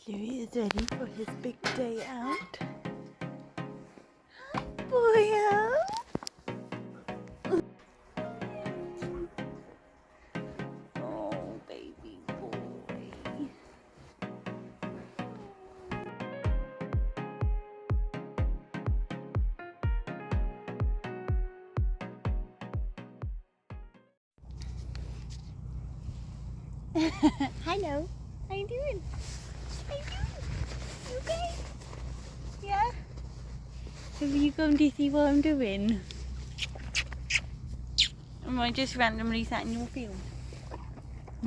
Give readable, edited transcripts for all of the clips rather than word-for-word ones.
Louis is ready for his big day out. Hi, boyo. Oh, baby boy. Hello. How you doing? How you doing? You okay? Yeah? Have you come to see what I'm doing? Am I just randomly sat in your field?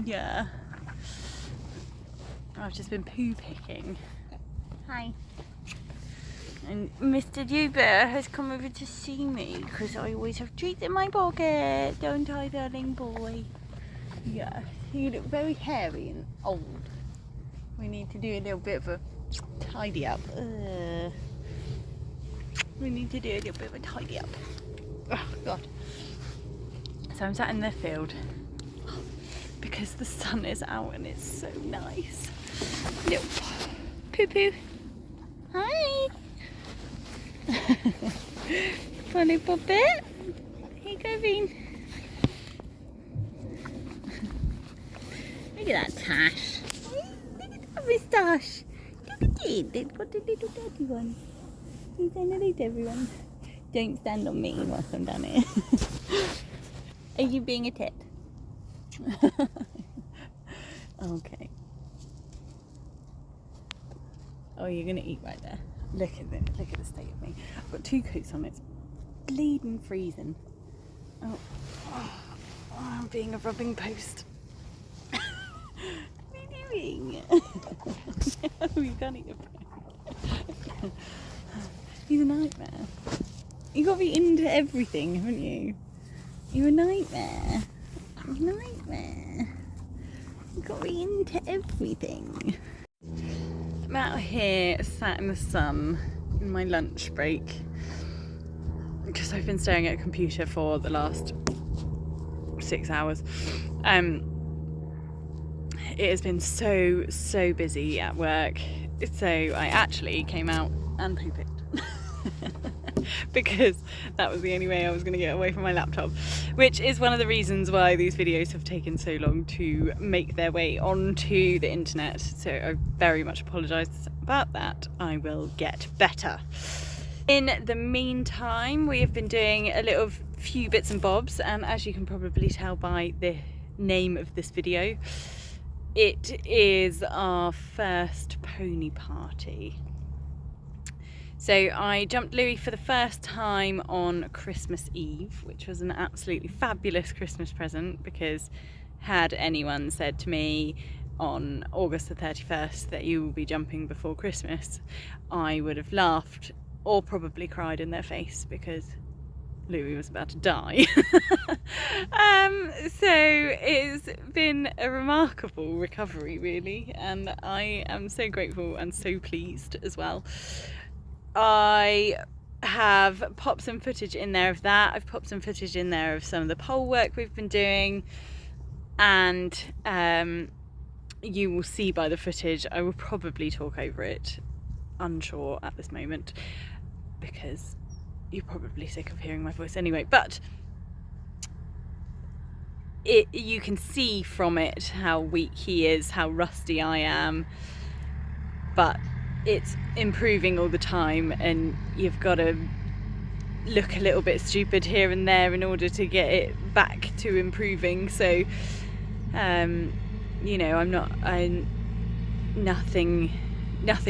Yeah. I've just been poo picking. Hi. And Mr. Dewbear has come over to see me because I always have treats in my pocket, don't I, darling boy? Yeah, you look very hairy and old. We need to do a little bit of a tidy up. We need to do a little bit of a tidy up. Oh, God. So I'm sat in the field because the sun is out and it's so nice. Little poo poo. Hi. Funny puppet. Hey, Gavin. Look at that Tash. Look at that moustache. Look at it. They've got a little dirty one. He's underneath everyone. Don't stand on me whilst I'm down here. Are you being a tit? Okay. Oh, you're gonna eat right there. Look at it. Look at the state of me. I've got 2 coats on. It's bleeding freezing. Oh, I'm being a rubbing post. What are you doing? No, you can't eat your phone. He's a nightmare. You got to be into everything, haven't you? You're a nightmare. You're a nightmare. You got to be into everything. I'm out here sat in the sun in my lunch break because I've been staring at a computer for the last 6 hours. It has been so busy at work, so I actually came out and poo-picked because that was the only way I was going to get away from my laptop, which is one of the reasons why these videos have taken so long to make their way onto the internet. So I very much apologise about that. I will get better. In the meantime, we have been doing a few bits and bobs, and as you can probably tell by the name of this video, it is our first pony party. So I jumped Louis for the first time on Christmas Eve, which was an absolutely fabulous Christmas present, because had anyone said to me on August the 31st that you will be jumping before Christmas, I would have laughed or probably cried in their face because Louis was about to die. So it's been a remarkable recovery, really, and I am so grateful and so pleased as well. I have popped some footage in there of that. I've popped some footage in there of some of the pole work we've been doing, and you will see by the footage, I will probably talk over it, unsure at this moment, because you're probably sick of hearing my voice anyway, but you can see from it how weak he is, how rusty I am, but it's improving all the time, and you've got to look a little bit stupid here and there in order to get it back to improving. So you know, nothing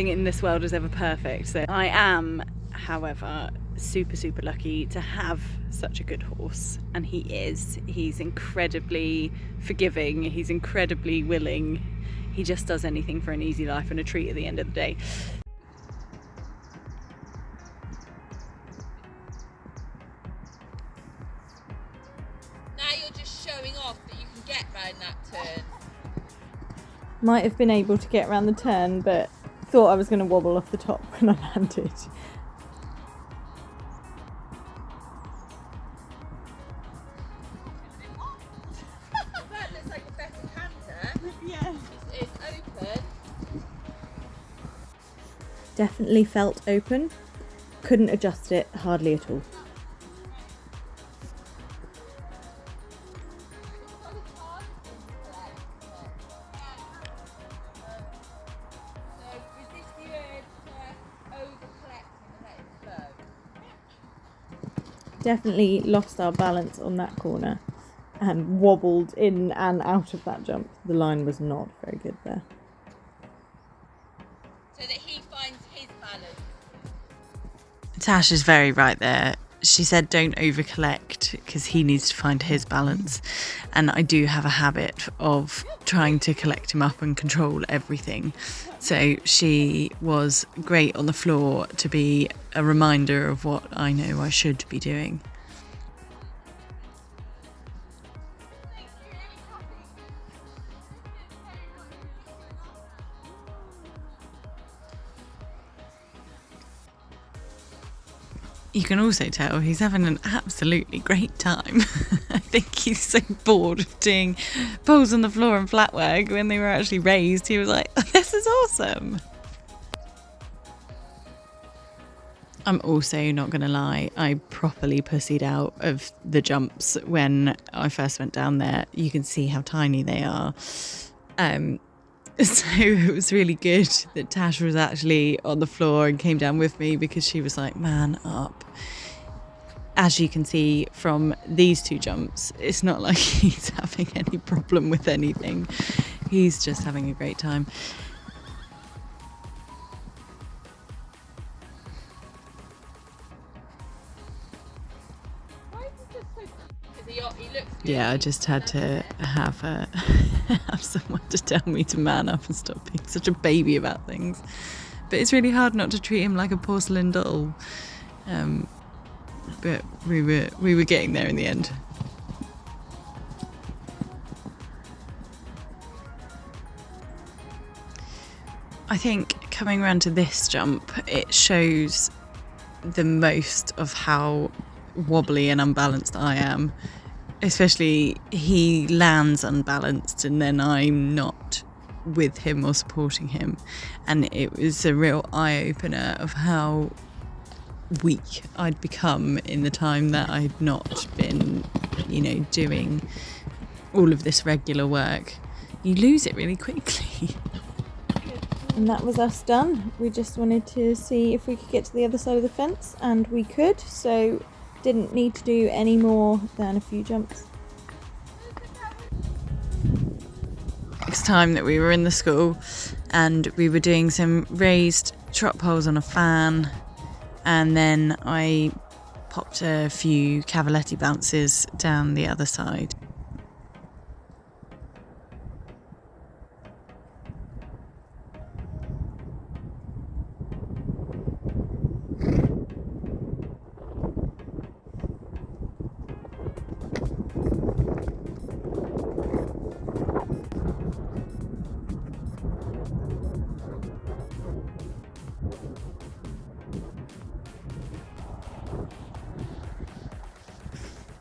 in this world is ever perfect. So I am, however, super lucky to have such a good horse, and he's incredibly forgiving, he's incredibly willing, he just does anything for an easy life and a treat at the end of the day. Now you're just showing off that you can get round that turn. Might have been able to get around the turn, but thought I was going to wobble off the top when I landed. That looks like a better canter. Yeah. It's open. Definitely felt open, couldn't adjust it hardly at all. Definitely lost our balance on that corner and wobbled in and out of that jump. The line was not very good there. So that he finds his balance. Tash is very right there. She said don't over collect because he needs to find his balance, and I do have a habit of trying to collect him up and control everything. So she was great on the floor to be a reminder of what I know I should be doing. You can also tell he's having an absolutely great time. I think he's so bored of doing poles on the floor and flat work. When they were actually raised, he was like, oh, this is awesome. I'm also not going to lie, I properly pussied out of the jumps when I first went down there. You can see how tiny they are. So it was really good that Tash was actually on the floor and came down with me, because she was like, man up. As you can see from these two jumps, it's not like he's having any problem with anything. He's just having a great time. Yeah, I just had to have someone to tell me to man up and stop being such a baby about things. But it's really hard not to treat him like a porcelain doll. But we were getting there in the end. I think coming around to this jump, it shows the most of how wobbly and unbalanced I am. Especially he lands unbalanced and then I'm not with him or supporting him, and it was a real eye-opener of how weak I'd become in the time that I'd not been, doing all of this regular work. You lose it really quickly. And that was us done. We just wanted to see if we could get to the other side of the fence, and we could, so didn't need to do any more than a few jumps. Next time that we were in the school and we were doing some raised trot poles on a fan, and then I popped a few cavaletti bounces down the other side.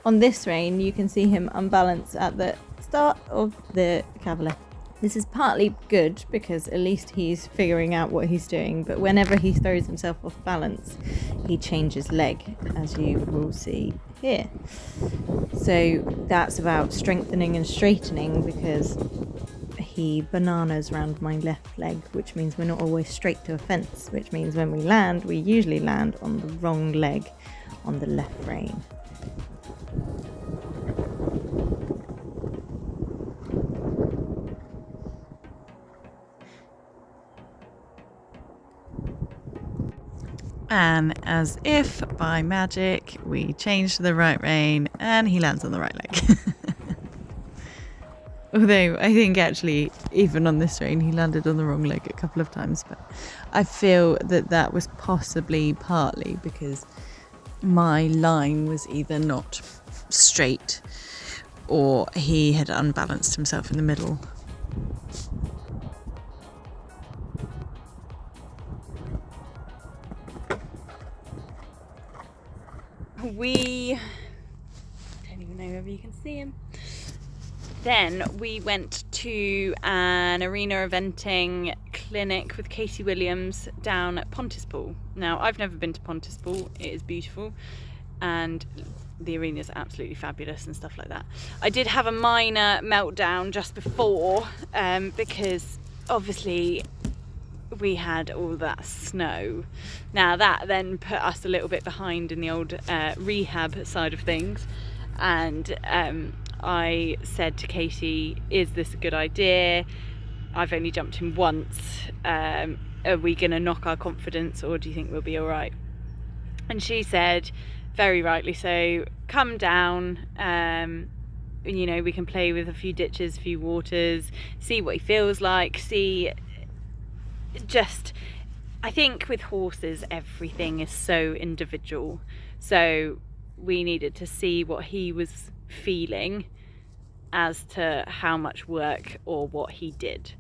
On this rein, you can see him unbalanced at the start of the cavaletti. This is partly good because at least he's figuring out what he's doing, but whenever he throws himself off balance, he changes leg, as you will see here. So that's about strengthening and straightening, because he bananas round my left leg, which means we're not always straight to a fence, which means when we land, we usually land on the wrong leg on the left rein. And as if by magic, we change to the right rein and he lands on the right leg. Although I think actually, even on this rein, he landed on the wrong leg a couple of times. But I feel that that was possibly partly because my line was either not straight or he had unbalanced himself in the middle. We don't even know whether you can see him. Then we went to an arena eventing clinic with Katie Williams down at Pontypool. Now, I've never been to Pontypool. It is beautiful and the arena's absolutely fabulous and stuff like that. I did have a minor meltdown just before because obviously we had all that snow. Now that then put us a little bit behind in the old rehab side of things, and I said to Katie, is this a good idea? I've only jumped in once. Are we gonna knock our confidence, or do you think we'll be all right? And she said, very rightly so, come down, you know, we can play with a few ditches, a few waters, see what he feels like, see, just, I think with horses everything is so individual, so we needed to see what he was feeling as to how much work or what he did.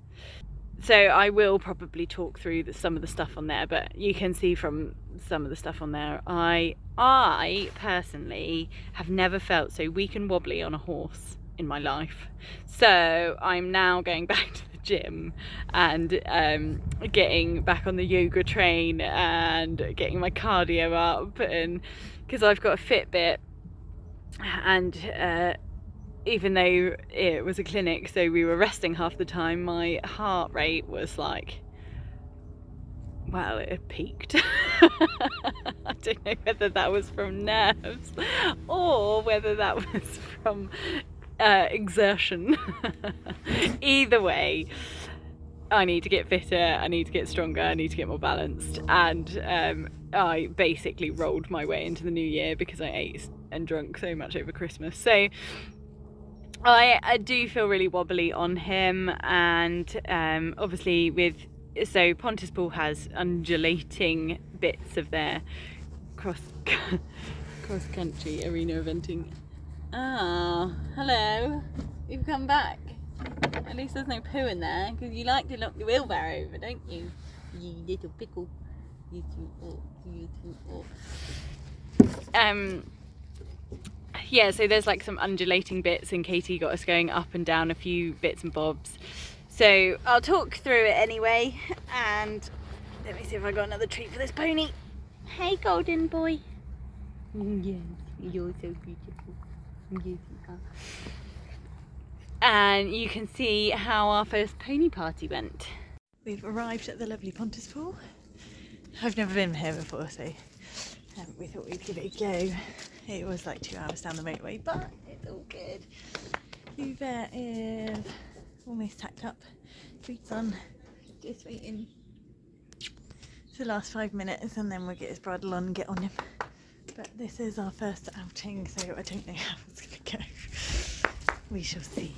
So I will probably talk through some of the stuff on there, but you can see from some of the stuff on there, I personally have never felt so weak and wobbly on a horse in my life. So I'm now going back to the gym and getting back on the yoga train and getting my cardio up, and because I've got a Fitbit, and even though it was a clinic, so we were resting half the time, my heart rate was like, well, it peaked. I don't know whether that was from nerves or whether that was from exertion. Either way, I need to get fitter, I need to get stronger, I need to get more balanced, and I basically rolled my way into the new year because I ate and drunk so much over Christmas. So I do feel really wobbly on him, and obviously so Pontypool has undulating bits of their cross country arena eventing. Ah, hello, you've come back. At least there's no poo in there, because you like to knock the wheelbarrow over, don't you? You little pickle. You two. Yeah, so there's like some undulating bits, and Katie got us going up and down a few bits and bobs. So I'll talk through it anyway, and let me see if I got another treat for this pony. Hey, golden boy. Yes, you're so beautiful. Yes, you are. And you can see how our first pony party went. We've arrived at the lovely Pontypool. I've never been here before, so we thought we'd give it a go. It was like 2 hours down the motorway, but it's all good. Hoover is almost tacked up, boots on, just waiting for the last 5 minutes, and then we'll get his bridle on and get on him. But this is our first outing, so I don't know how it's gonna go. We shall see.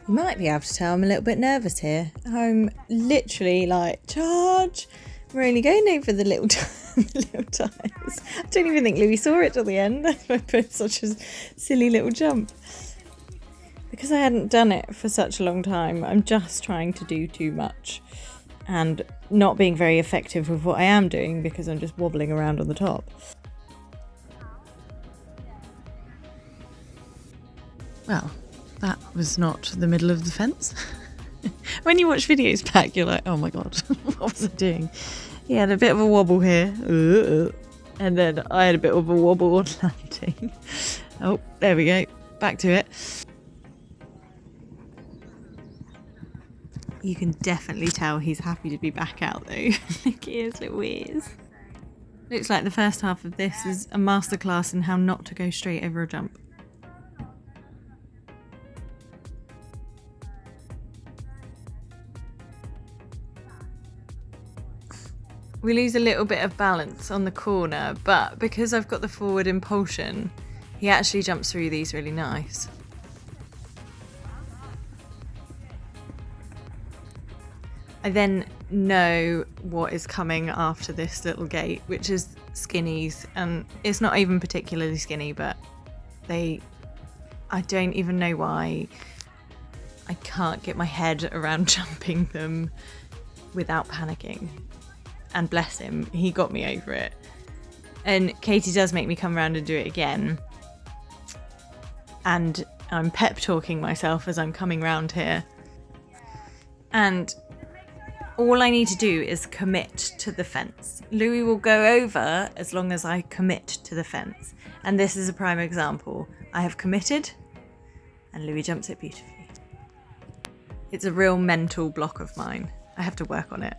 You might be able to tell I'm a little bit nervous here. I'm literally like, charge! We're only going over the little tires. I don't even think Louis saw it till the end. I put such a silly little jump. Because I hadn't done it for such a long time, I'm just trying to do too much and not being very effective with what I am doing because I'm just wobbling around on the top. Well, that was not the middle of the fence. When you watch videos back, you're like, oh my god, what was I doing? He had a bit of a wobble here, and then I had a bit of a wobble on landing. Oh, there we go, back to it. You can definitely tell he's happy to be back out though. Look at his little ears. Looks like the first half of this is a masterclass in how not to go straight over a jump. We lose a little bit of balance on the corner, but because I've got the forward impulsion, he actually jumps through these really nice. I then know what is coming after this little gate, which is skinnies, and it's not even particularly skinny, but I don't even know why I can't get my head around jumping them without panicking. And bless him, he got me over it. And Katie does make me come around and do it again. And I'm pep talking myself as I'm coming round here. And all I need to do is commit to the fence. Louis will go over as long as I commit to the fence. And this is a prime example. I have committed and Louis jumps it beautifully. It's a real mental block of mine. I have to work on it.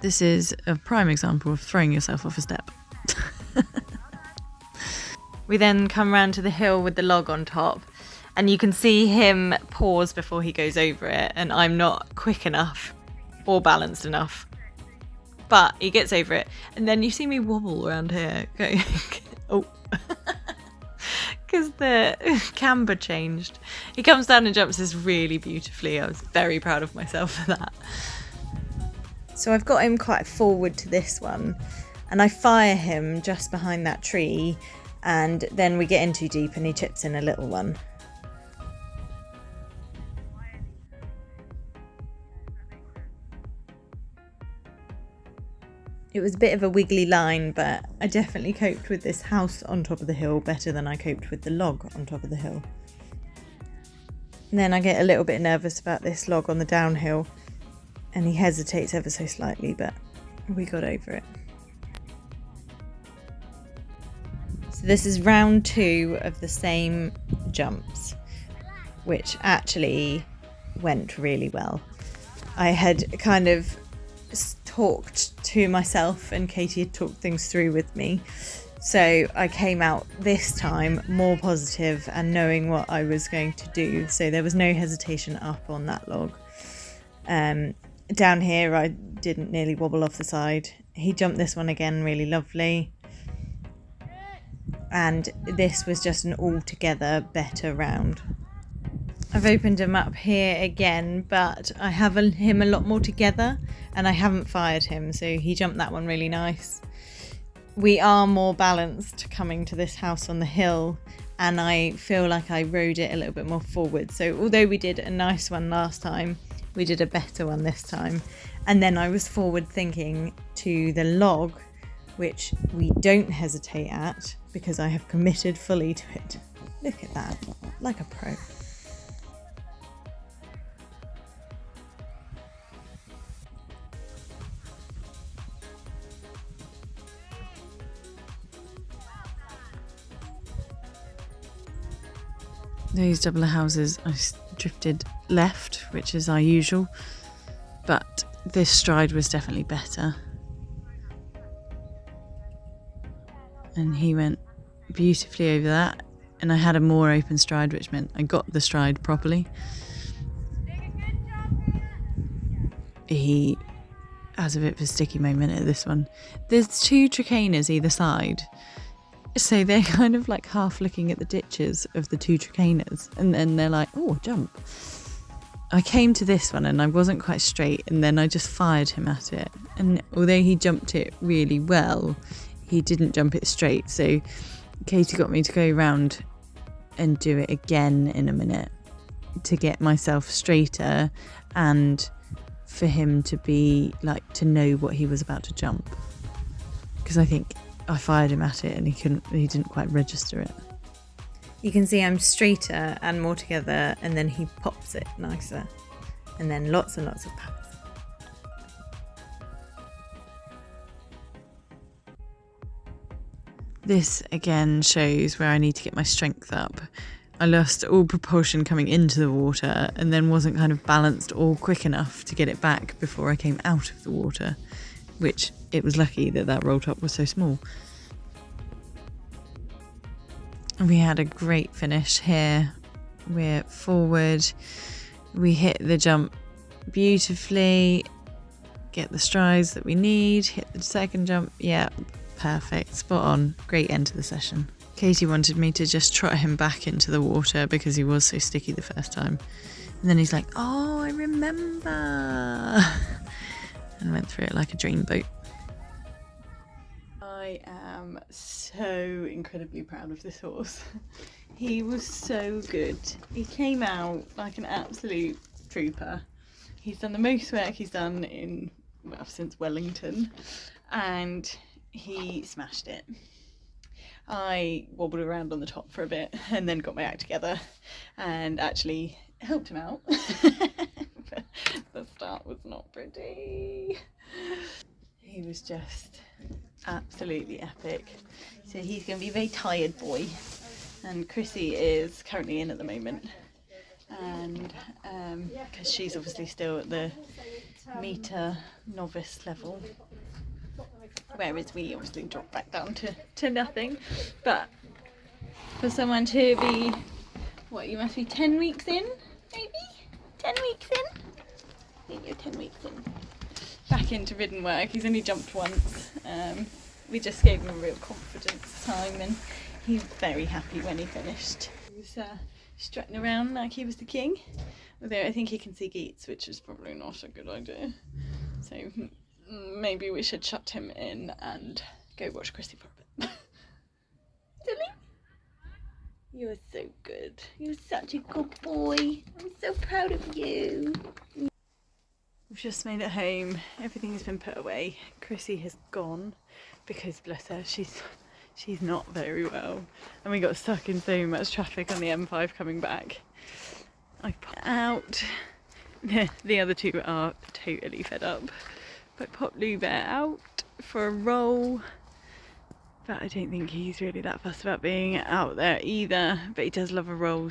This is a prime example of throwing yourself off a step. We then come round to the hill with the log on top. And you can see him pause before he goes over it, and I'm not quick enough or balanced enough. But he gets over it, and then you see me wobble around here, going, oh, because the camber changed. He comes down and jumps this really beautifully. I was very proud of myself for that. So I've got him quite forward to this one, and I fire him just behind that tree, and then we get in too deep and he chips in a little one. It was a bit of a wiggly line, but I definitely coped with this house on top of the hill better than I coped with the log on top of the hill. And then I get a little bit nervous about this log on the downhill, and he hesitates ever so slightly, but we got over it. So this is round 2 of the same jumps, which actually went really well. I had kind of talked to myself and Katie had talked things through with me. So I came out this time more positive and knowing what I was going to do. So there was no hesitation up on that log. Down here I didn't nearly wobble off the side. He jumped this one again really lovely. And this was just an altogether better round. I've opened him up here again, but I have him a lot more together and I haven't fired him, so he jumped that one really nice. We are more balanced coming to this house on the hill, and I feel like I rode it a little bit more forward. So although we did a nice one last time, we did a better one this time. And then I was forward thinking to the log, which we don't hesitate at because I have committed fully to it. Look at that, like a pro. Those double houses, I drifted left, which is our usual, but this stride was definitely better. And he went beautifully over that, and I had a more open stride, which meant I got the stride properly. He has a bit of a sticky moment at this one. There's 2 trichanas either side. So they're kind of like half looking at the ditches of the 2 trichanas, and then they're like, oh, jump. I came to this one and I wasn't quite straight, and then I just fired him at it. And although he jumped it really well, he didn't jump it straight. So Katie got me to go around and do it again in a minute to get myself straighter and for him to be like, to know what he was about to jump. Because I think I fired him at it and he didn't quite register it. You can see I'm straighter and more together, and then he pops it nicer. And then lots and lots of pats. This again shows where I need to get my strength up. I lost all proportion coming into the water and then wasn't kind of balanced or quick enough to get it back before I came out of the water, which it was lucky that that roll top was so small. We had a great finish here. We're forward. We hit the jump beautifully, get the strides that we need, hit the second jump. Yeah, perfect, spot on. Great end to the session. Katie wanted me to just trot him back into the water because he was so sticky the first time. And then he's like, oh, I remember. And went through it like a dreamboat. I am so incredibly proud of this horse. He was so good. He came out like an absolute trooper. He's done the most work he's done since Wellington, and he smashed it. I wobbled around on the top for a bit and then got my act together, and actually helped him out. But the start was not pretty. He was just absolutely epic. So he's going to be a very tired boy. And Chrissy is currently in at the moment. And because she's obviously still at the meter novice level. Whereas we obviously drop back down to nothing. But for someone to be, what, you must be 10 weeks in, maybe? 10 weeks in? I think you're 10 weeks in. Back into ridden work. He's only jumped once. We just gave him a real confidence time and he was very happy when he finished. He was strutting around like he was the king. Although I think he can see geets, which is probably not a good idea. So maybe we should shut him in and go watch Chrissy for a bit. Silly? You are so good. You're such a good boy. I'm so proud of you. We've just made it home. Everything's been put away. Chrissy has gone because, bless her, she's not very well. And we got stuck in so much traffic on the M5 coming back. I popped out. The other two are totally fed up. But I popped Lou Bear out for a roll. But I don't think he's really that fussed about being out there either. But he does love a roll.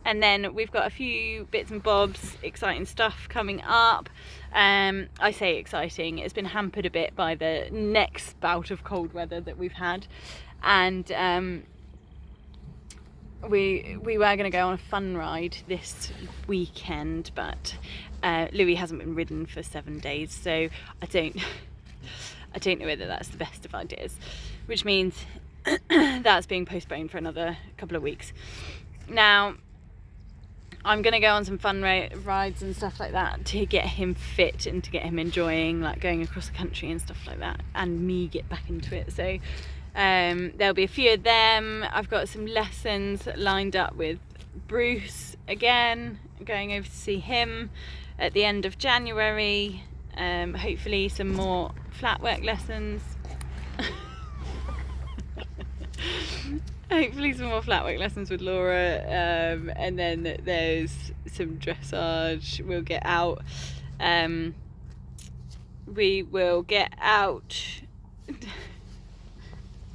And then we've got a few bits and bobs, exciting stuff coming up. I say exciting, it's been hampered a bit by the next bout of cold weather that we've had. And we were going to go on a fun ride this weekend, but Louis hasn't been ridden for 7 days, so I don't know whether that's the best of ideas, which means that's being postponed for another couple of weeks. Now, I'm going to go on some fun rides and stuff like that to get him fit and to get him enjoying like going across the country and stuff like that, and me get back into it. So there'll be a few of them. I've got some lessons lined up with Bruce again, going over to see him at the end of January. Hopefully some more flat work lessons. Hopefully some more flat work lessons with Laura, and then there's some dressage. We'll get out. We will get out.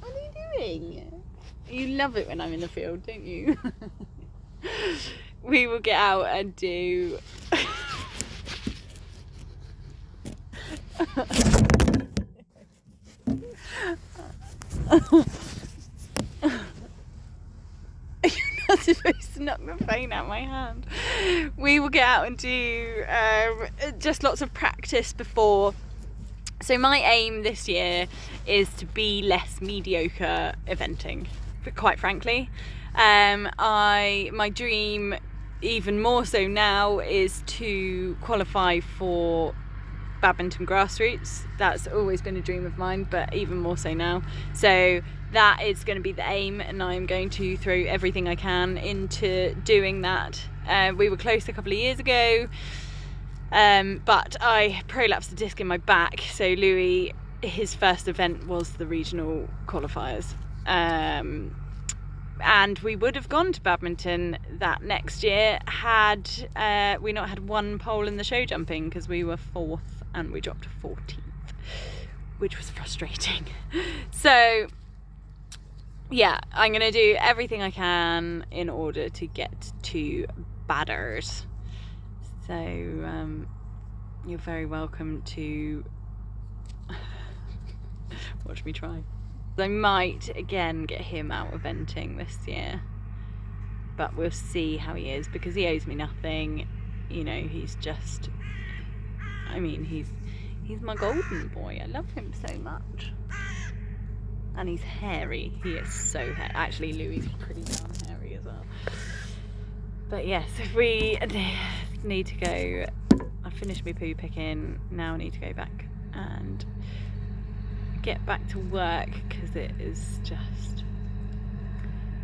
What are you doing? You love it when I'm in the field, don't you? We will get out and do You're not supposed to knock the phone out my hand. We will get out and do just lots of practice before. So my aim this year is to be less mediocre eventing, quite frankly. My dream, even more so now, is to qualify for badminton grassroots. That's always been a dream of mine, but even more so now. So that is going to be the aim, and I'm going to throw everything I can into doing that. We were close a couple of years ago, but I prolapsed a disc in my back, so Louis, his first event was the regional qualifiers, and we would have gone to badminton that next year had we not had one pole in the show jumping, because we were 4th and we dropped to 14th, which was frustrating. So yeah, I'm going to do everything I can in order to get to badders. So you're very welcome to watch me try. I might again get him out eventing this year, but we'll see how he is, because he owes me nothing. You know, he's just, I mean, he's my golden boy. I love him so much. And he's hairy. He is so hairy. Actually, Louis is pretty darn hairy as well. But yes, if we need to go, I've finished my poo picking. Now I need to go back and get back to work, because it is just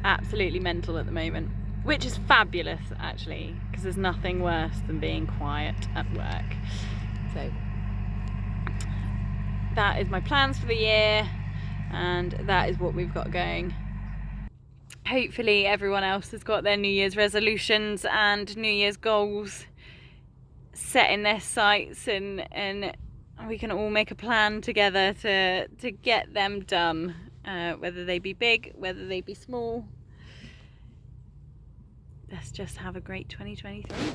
absolutely mental at the moment, which is fabulous actually, because there's nothing worse than being quiet at work. So that is my plans for the year, and that is what we've got going. Hopefully everyone else has got their New Year's resolutions and New Year's goals set in their sights, and we can all make a plan together to get them done, whether they be big, whether they be small. Let's just have a great 2023.